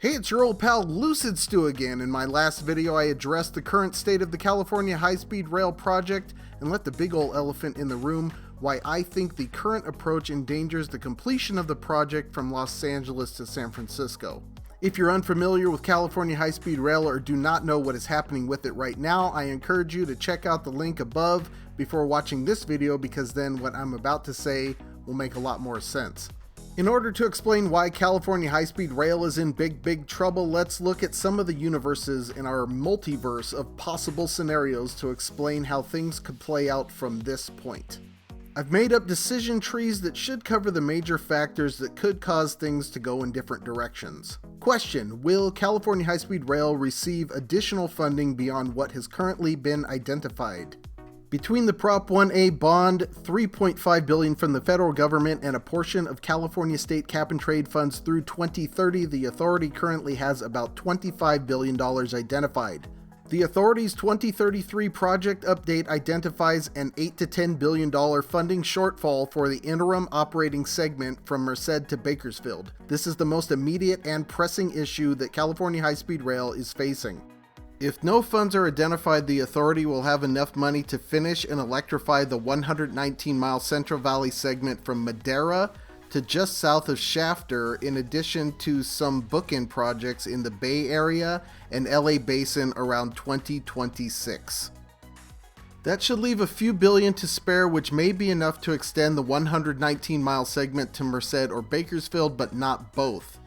Hey, it's your old pal Lucid Stew again. In my last video, I addressed the current state of the California high-speed rail project and let the big ol' elephant in the room why I think the current approach endangers the completion of the project from Los Angeles to San Francisco. If you're unfamiliar with California high-speed rail or do not know what is happening with it right now, I encourage you to check out the link above before watching this video, because then what I'm about to say will make a lot more sense. In order to explain why California high-speed rail is in big trouble, let's look at some of the universes in our multiverse of possible scenarios to explain how things could play out from this point. I've made up decision trees that should cover the major factors that could cause things to go in different directions. Question: will California high-speed rail receive additional funding beyond what has currently been identified? Between the Prop 1A bond, $3.5 billion from the federal government, and a portion of California state cap and trade funds through 2030, the authority currently has about $25 billion identified. The authority's 2033 project update identifies an $8 to $10 billion funding shortfall for the interim operating segment from Merced to Bakersfield. This is the most immediate and pressing issue that California high-speed rail is facing. If no funds are identified, the authority will have enough money to finish and electrify the 119-mile Central Valley segment from Madera to just south of Shafter, in addition to some bookend projects in the Bay Area and LA Basin around 2026. That should leave a few billion to spare, which may be enough to extend the 119-mile segment to Merced or Bakersfield, but not both.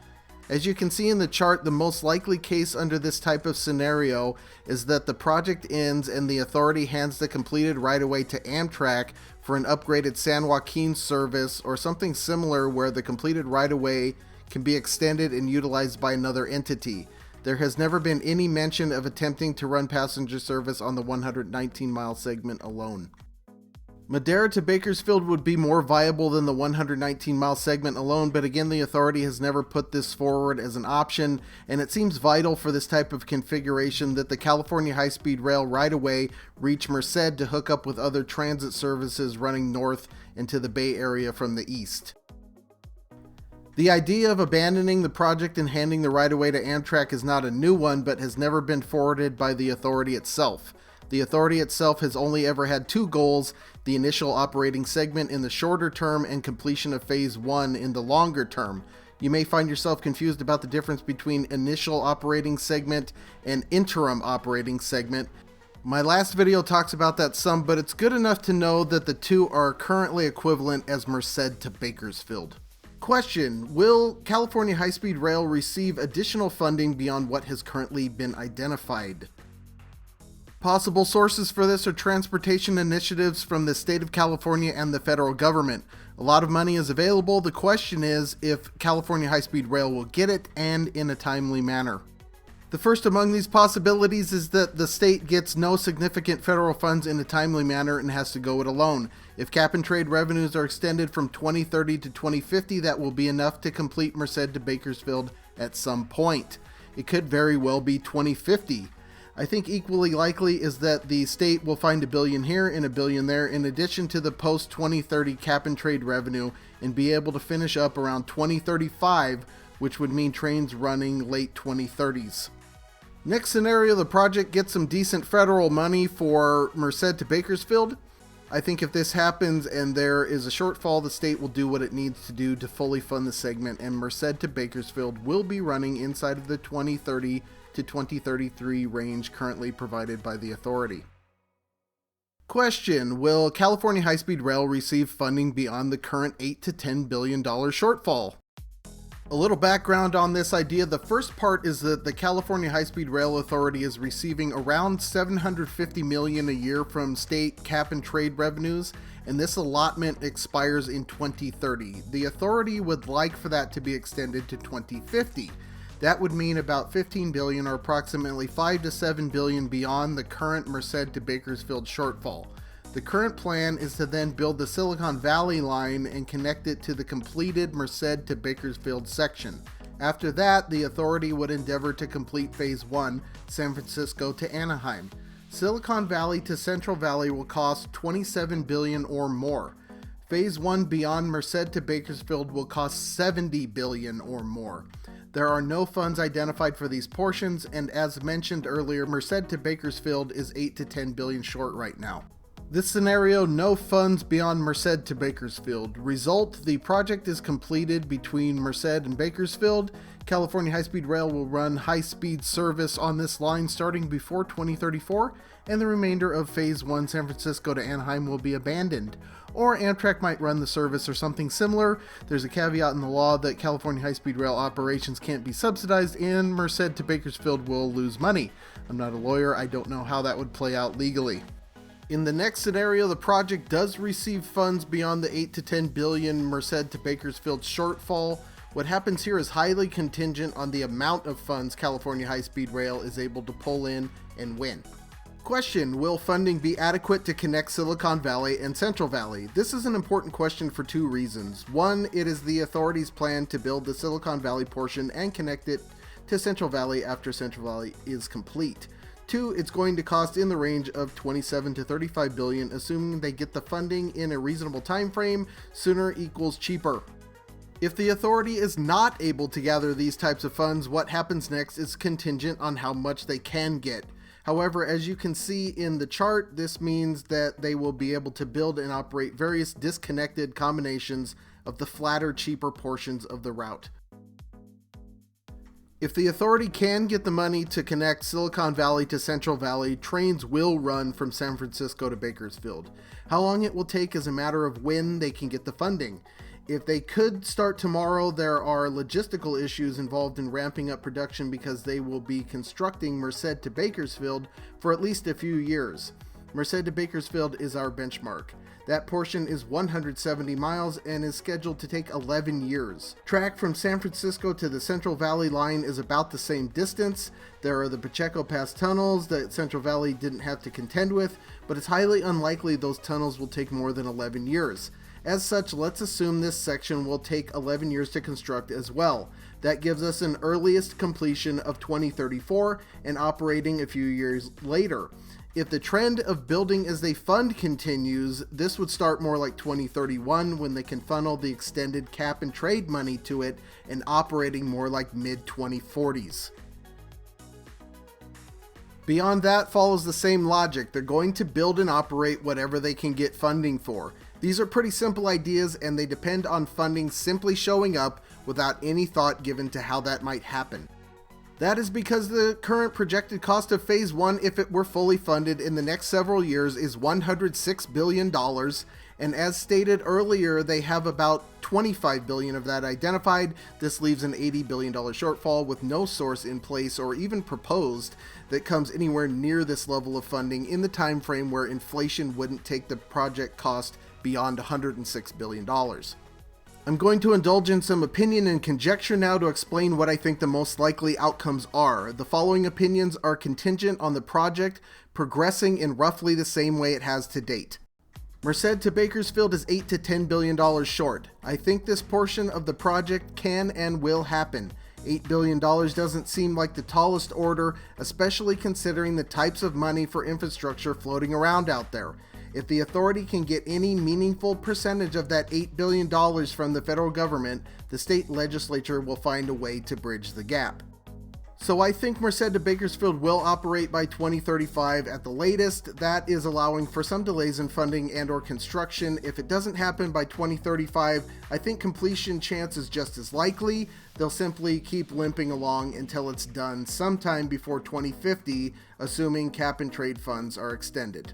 As you can see in the chart, the most likely case under this type of scenario is that the project ends and the authority hands the completed right-of-way to Amtrak for an upgraded San Joaquin service or something similar, where the completed right-of-way can be extended and utilized by another entity. There has never been any mention of attempting to run passenger service on the 119-mile segment alone. Madera to Bakersfield would be more viable than the 119-mile segment alone, but again, the authority has never put this forward as an option, and it seems vital for this type of configuration that the California high-speed rail right-of-way reach Merced to hook up with other transit services running north into the Bay Area from the east. The idea of abandoning the project and handing the right-of-way to Amtrak is not a new one, but has never been forwarded by the authority itself. The authority itself has only ever had two goals: the initial operating segment in the shorter term and completion of phase 1 in the longer term. You may find yourself confused about the difference between initial operating segment and interim operating segment. My last video talks about that some, but it's good enough to know that the two are currently equivalent as Merced to Bakersfield. Question: will California high-speed rail receive additional funding beyond what has currently been identified? Possible sources for this are transportation initiatives from the state of California and the federal government. A lot of money is available. The question is if California high-speed rail will get it, and in a timely manner. The first among these possibilities is that the state gets no significant federal funds in a timely manner and has to go it alone. If cap and trade revenues are extended from 2030 to 2050, that will be enough to complete Merced to Bakersfield at some point. It could very well be 2050. I think equally likely is that the state will find $1 billion here and $1 billion there, in addition to the post-2030 cap and trade revenue, and be able to finish up around 2035, which would mean trains running late 2030s. Next scenario, the project gets some decent federal money for Merced to Bakersfield. I think if this happens and there is a shortfall, the state will do what it needs to do to fully fund the segment, and Merced to Bakersfield will be running inside of the 2030 to 2033 range currently provided by the authority. Question: will California high-speed rail receive funding beyond the current $8 to $10 billion shortfall? A little background on this idea. The first part is that the California high-speed rail authority is receiving around $750 million a year from state cap and trade revenues, and this allotment expires in 2030. The authority would like for that to be extended to 2050. That would mean about $15 billion, or approximately $5 to $7 billion beyond the current Merced to Bakersfield shortfall. The current plan is to then build the Silicon Valley line and connect it to the completed Merced to Bakersfield section. After that, the authority would endeavor to complete phase 1, San Francisco to Anaheim. Silicon Valley to Central Valley will cost $27 billion or more. Phase 1 beyond Merced to Bakersfield will cost $70 billion or more. There are no funds identified for these portions, and as mentioned earlier, Merced to Bakersfield is 8 to 10 billion short right now. This scenario, no funds beyond Merced to Bakersfield. Result, the project is completed between Merced and Bakersfield. California High-Speed Rail will run high-speed service on this line starting before 2034, and the remainder of Phase 1 San Francisco to Anaheim will be abandoned. Or Amtrak might run the service or something similar. There's a caveat in the law that California High-Speed Rail operations can't be subsidized, and Merced to Bakersfield will lose money. I'm not a lawyer, I don't know how that would play out legally. In the next scenario, the project does receive funds beyond the 8 to 10 billion Merced to Bakersfield shortfall. What happens here is highly contingent on the amount of funds California High-Speed Rail is able to pull in and when. Question: will funding be adequate to connect Silicon Valley and Central Valley? This is an important question for two reasons. One, it is the authorities' plan to build the Silicon Valley portion and connect it to Central Valley after Central Valley is complete. Two, it's going to cost in the range of 27 to 35 billion, assuming they get the funding in a reasonable time frame. Sooner equals cheaper. If the authority is not able to gather these types of funds, what happens next is contingent on how much they can get. However, as you can see in the chart, this means that they will be able to build and operate various disconnected combinations of the flatter, cheaper portions of the route. If the authority can get the money to connect Silicon Valley to Central Valley, trains will run from San Francisco to Bakersfield. How long it will take is a matter of when they can get the funding. If they could start tomorrow, there are logistical issues involved in ramping up production because they will be constructing Merced to Bakersfield for at least a few years. Merced to Bakersfield is our benchmark. That portion is 170 miles and is scheduled to take 11 years. Track from San Francisco to the Central Valley line is about the same distance. There are the Pacheco Pass tunnels that Central Valley didn't have to contend with, but it's highly unlikely those tunnels will take more than 11 years. As such, let's assume this section will take 11 years to construct as well. That gives us an earliest completion of 2034 and operating a few years later. If the trend of building as they fund continues, this would start more like 2031 when they can funnel the extended cap and trade money to it and operating more like mid-2040s. Beyond that follows the same logic. They're going to build and operate whatever they can get funding for. These are pretty simple ideas and they depend on funding simply showing up without any thought given to how that might happen. That is because the current projected cost of Phase 1, if it were fully funded in the next several years, is $106 billion, and as stated earlier, they have about $25 billion of that identified. This leaves an $80 billion shortfall with no source in place or even proposed that comes anywhere near this level of funding in the time frame where inflation wouldn't take the project cost beyond $106 billion. I'm going to indulge in some opinion and conjecture now to explain what I think the most likely outcomes are. The following opinions are contingent on the project progressing in roughly the same way it has to date. Merced to Bakersfield is $8 to $10 billion short. I think this portion of the project can and will happen. $8 billion doesn't seem like the tallest order, especially considering the types of money for infrastructure floating around out there. If the authority can get any meaningful percentage of that $8 billion from the federal government, the state legislature will find a way to bridge the gap. So I think Merced to Bakersfield will operate by 2035 at the latest. That is allowing for some delays in funding and or construction. If it doesn't happen by 2035, I think completion chance is just as likely. They'll simply keep limping along until it's done sometime before 2050, assuming cap and trade funds are extended.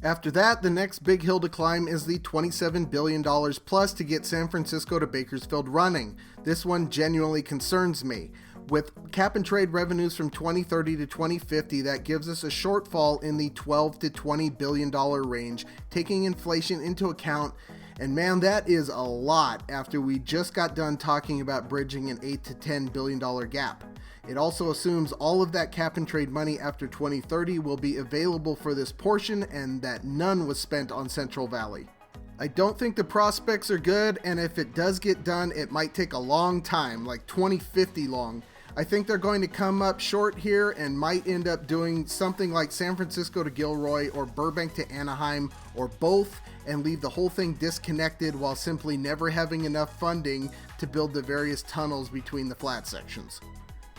After that, the next big hill to climb is the $27 billion plus to get San Francisco to Bakersfield running. This one genuinely concerns me. With cap and trade revenues from 2030 to 2050, that gives us a shortfall in the $12 to $20 billion range, taking inflation into account. And man, that is a lot after we just got done talking about bridging an $8 to $10 billion gap. It also assumes all of that cap and trade money after 2030 will be available for this portion and that none was spent on Central Valley. I don't think the prospects are good, and if it does get done, it might take a long time, like 2050 long. I think they're going to come up short here and might end up doing something like San Francisco to Gilroy or Burbank to Anaheim or both, and leave the whole thing disconnected while simply never having enough funding to build the various tunnels between the flat sections.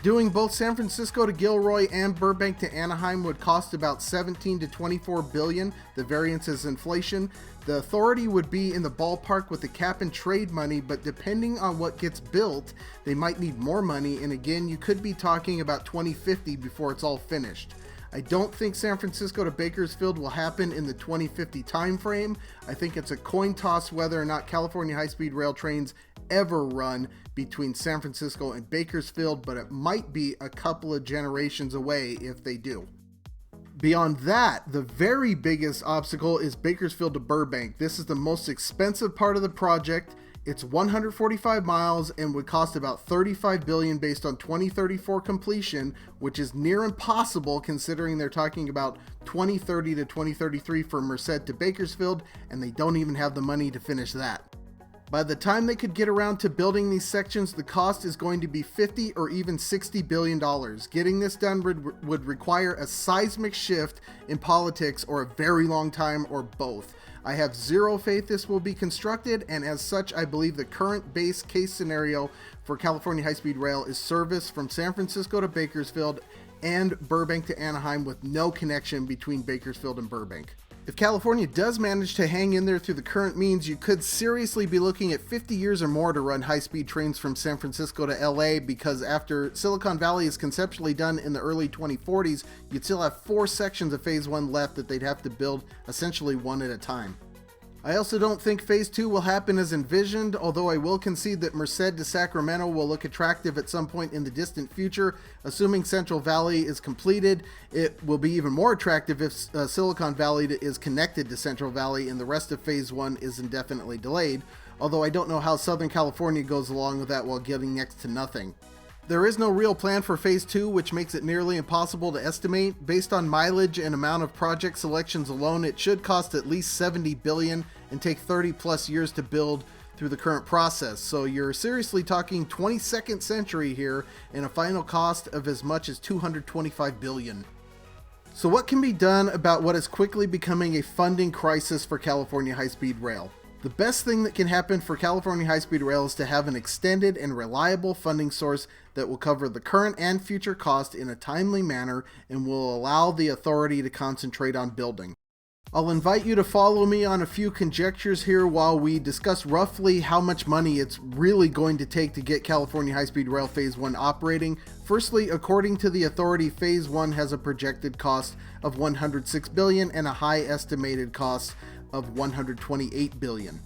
Doing both San Francisco to Gilroy and Burbank to Anaheim would cost about 17 to 24 billion. The variance is inflation. The authority would be in the ballpark with the cap and trade money, but depending on what gets built, they might need more money, and again, you could be talking about 2050 before it's all finished. I don't think San Francisco to Bakersfield will happen in the 2050 timeframe. I think it's a coin toss whether or not California high-speed rail trains ever run between San Francisco and Bakersfield, but it might be a couple of generations away if they do. Beyond that, the very biggest obstacle is Bakersfield to Burbank. This is the most expensive part of the project. It's 145 miles and would cost about $35 billion based on 2034 completion, which is near impossible considering they're talking about 2030 to 2033 for Merced to Bakersfield, and they don't even have the money to finish that. By the time they could get around to building these sections, the cost is going to be $50 or even $60 billion. Getting this done would require a seismic shift in politics or a very long time or both. I have zero faith this will be constructed, and as such, I believe the current base case scenario for California high-speed rail is service from San Francisco to Bakersfield and Burbank to Anaheim with no connection between Bakersfield and Burbank. If California does manage to hang in there through the current means, you could seriously be looking at 50 years or more to run high-speed trains from San Francisco to LA, because after Silicon Valley is conceptually done in the early 2040s, you'd still have 4 sections of Phase 1 left that they'd have to build essentially one at a time. I also don't think Phase 2 will happen as envisioned, although I will concede that Merced to Sacramento will look attractive at some point in the distant future. Assuming Central Valley is completed, it will be even more attractive if Silicon Valley is connected to Central Valley and the rest of Phase 1 is indefinitely delayed, although I don't know how Southern California goes along with that while getting next to nothing. There is no real plan for Phase 2, which makes it nearly impossible to estimate. Based on mileage and amount of project selections alone, it should cost at least $70 billion and take 30 plus years to build through the current process. So you're seriously talking 22nd century here and a final cost of as much as $225 billion. So what can be done about what is quickly becoming a funding crisis for California high-speed rail? The best thing that can happen for California high-speed rail is to have an extended and reliable funding source that will cover the current and future cost in a timely manner and will allow the authority to concentrate on building. I'll invite you to follow me on a few conjectures here while we discuss roughly how much money it's really going to take to get California high-speed rail Phase 1 operating. Firstly, according to the authority, Phase 1 has a projected cost of $106 billion and a high estimated cost of $128 billion.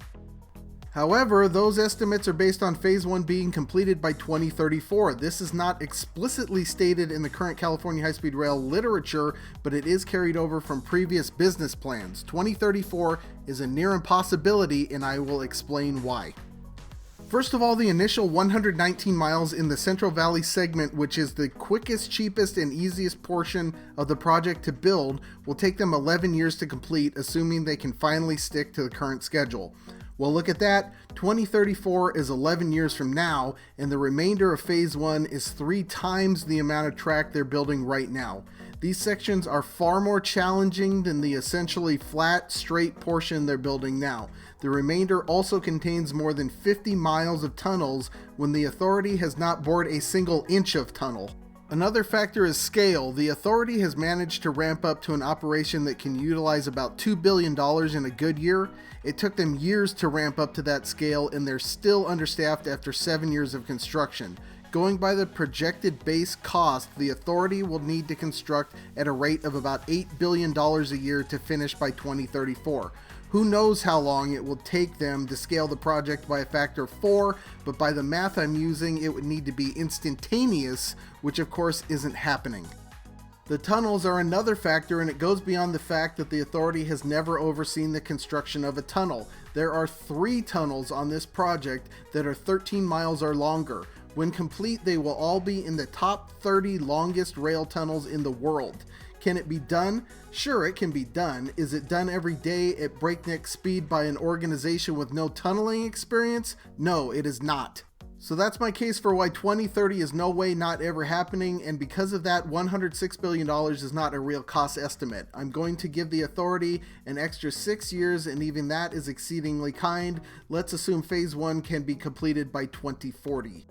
However, those estimates are based on Phase 1 being completed by 2034. This is not explicitly stated in the current California high-speed rail literature, but it is carried over from previous business plans. 2034 is a near impossibility, and I will explain why. First of all, the initial 119 miles in the Central Valley segment, which is the quickest, cheapest, and easiest portion of the project to build, will take them 11 years to complete, assuming they can finally stick to the current schedule. Well, look at that. 2034 is 11 years from now, and the remainder of Phase 1 is 3 times the amount of track they're building right now. These sections are far more challenging than the essentially flat, straight portion they're building now. The remainder also contains more than 50 miles of tunnels when the authority has not bored a single inch of tunnel. Another factor is scale. The authority has managed to ramp up to an operation that can utilize about $2 billion in a good year. It took them years to ramp up to that scale, and they're still understaffed after 7 years of construction. Going by the projected base cost, the authority will need to construct at a rate of about $8 billion a year to finish by 2034. Who knows how long it will take them to scale the project by a factor of 4, but by the math I'm using, it would need to be instantaneous, which of course isn't happening. The tunnels are another factor, and it goes beyond the fact that the authority has never overseen the construction of a tunnel. There are 3 tunnels on this project that are 13 miles or longer. When complete, they will all be in the top 30 longest rail tunnels in the world. Can it be done? Sure, it can be done. Is it done every day at breakneck speed by an organization with no tunneling experience? No, it is not. So that's my case for why 2030 is no way not ever happening, and because of that, $106 billion is not a real cost estimate. I'm going to give the authority an extra 6 years, and even that is exceedingly kind. Let's assume phase 1 can be completed by 2040.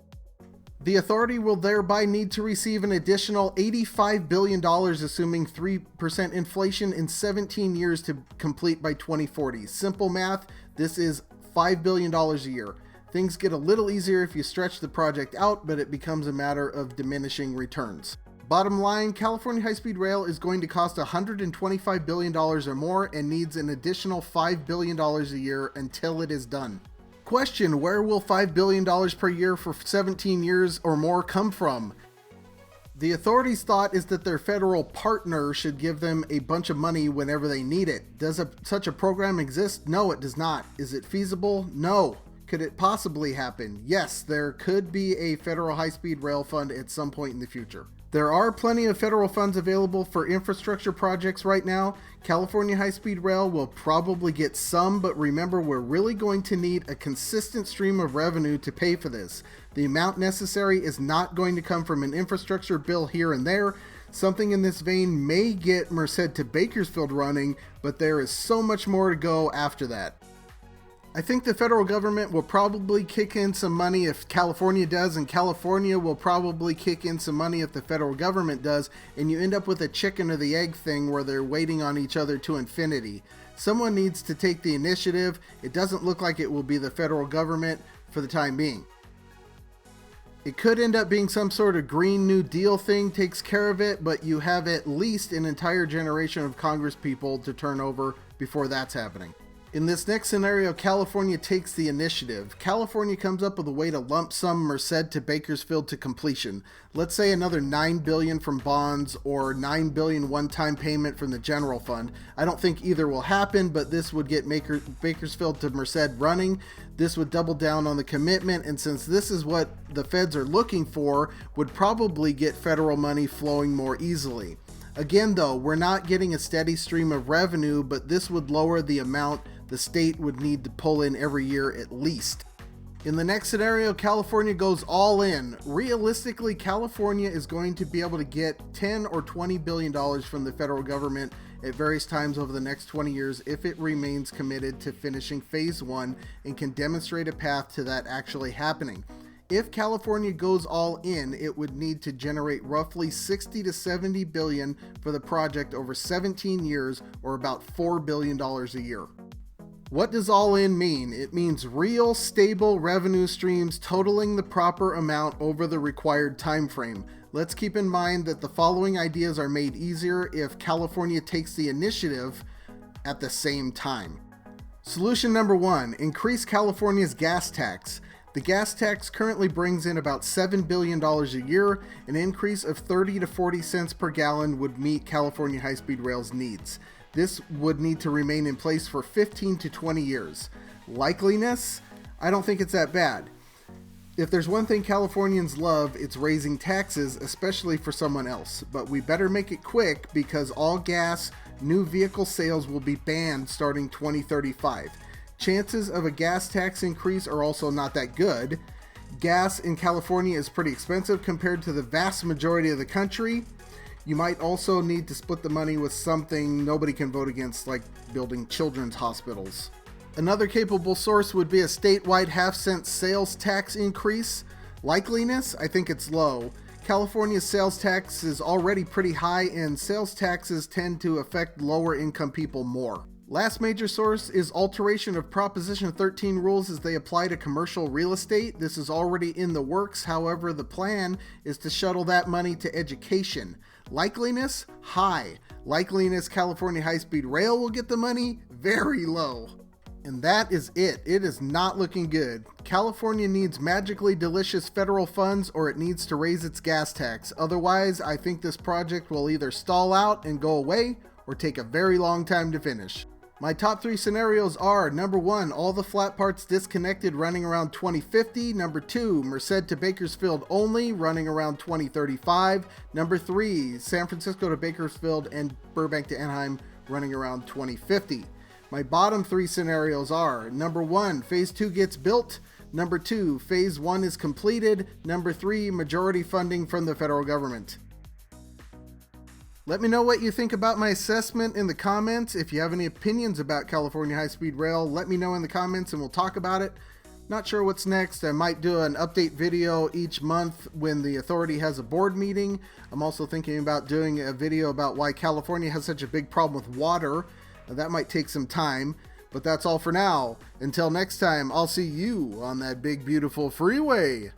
The authority will thereby need to receive an additional $85 billion, assuming 3% inflation in 17 years to complete by 2040. Simple math, this is $5 billion a year. Things get a little easier if you stretch the project out, but it becomes a matter of diminishing returns. Bottom line, California high-speed rail is going to cost $125 billion or more and needs an additional $5 billion a year until it is done. Question, where will $5 billion per year for 17 years or more come from? The authorities' thought is that their federal partner should give them a bunch of money whenever they need it. Does such a program exist? No, it does not. Is it feasible? No. Could it possibly happen? Yes, there could be a federal high-speed rail fund at some point in the future. There are plenty of federal funds available for infrastructure projects right now. California high-speed rail will probably get some, but remember, we're really going to need a consistent stream of revenue to pay for this. The amount necessary is not going to come from an infrastructure bill here and there. Something in this vein may get Merced to Bakersfield running, but there is so much more to go after that. I think the federal government will probably kick in some money if California does, and California will probably kick in some money if the federal government does, and you end up with a chicken or the egg thing where they're waiting on each other to infinity. Someone needs to take the initiative. It doesn't look like it will be the federal government for the time being. It could end up being some sort of Green New Deal thing takes care of it, but you have at least an entire generation of Congress people to turn over before that's happening. In this next scenario, California takes the initiative. California comes up with a way to lump sum Merced to Bakersfield to completion. Let's say another $9 billion from bonds or $9 billion one-time payment from the general fund. I don't think either will happen, but this would get Bakersfield to Merced running. This would double down on the commitment, and since this is what the feds are looking for, would probably get federal money flowing more easily. Again though, we're not getting a steady stream of revenue, but this would lower the amount the state would need to pull in every year at least. In the next scenario, California goes all in. Realistically, California is going to be able to get $10 or $20 billion from the federal government at various times over the next 20 years if it remains committed to finishing phase 1 and can demonstrate a path to that actually happening. If California goes all in, it would need to generate roughly $60 to $70 billion for the project over 17 years, or about $4 billion a year. What does all in mean? It means real, stable revenue streams totaling the proper amount over the required time frame. Let's keep in mind that the following ideas are made easier if California takes the initiative at the same time. Solution number 1, increase California's gas tax. The gas tax currently brings in about $7 billion a year. An increase of 30 to 40 cents per gallon would meet California high-speed rail's needs. This would need to remain in place for 15 to 20 years. Likeliness? I don't think it's that bad. If there's one thing Californians love, it's raising taxes, especially for someone else. But we better make it quick because all gas, new vehicle sales will be banned starting 2035. Chances of a gas tax increase are also not that good. Gas in California is pretty expensive compared to the vast majority of the country. You might also need to split the money with something nobody can vote against, like building children's hospitals. Another capable source would be a statewide half-cent sales tax increase. Likeliness? I think it's low. California's sales tax is already pretty high, and sales taxes tend to affect lower income people more. Last major source is alteration of Proposition 13 rules as they apply to commercial real estate. This is already in the works. However, the plan is to shuttle that money to education. Likeliness? High. Likeliness California high-speed rail will get the money? Very low. And that is it. It is not looking good. California needs magically delicious federal funds, or it needs to raise its gas tax. Otherwise, I think this project will either stall out and go away or take a very long time to finish. My top 3 scenarios are: number 1, all the flat parts disconnected running around 2050. Number 2, Merced to Bakersfield only running around 2035. Number 3, San Francisco to Bakersfield and Burbank to Anaheim running around 2050. My bottom 3 scenarios are: number 1, phase 2 gets built. Number 2, Phase 1 is completed. Number 3, majority funding from the federal government. Let me know what you think about my assessment in the comments. If you have any opinions about California high-speed rail, let me know in the comments and we'll talk about it. Not sure what's next. I might do an update video each month when the authority has a board meeting. I'm also thinking about doing a video about why California has such a big problem with water. That might take some time, but that's all for now. Until next time, I'll see you on that big beautiful freeway.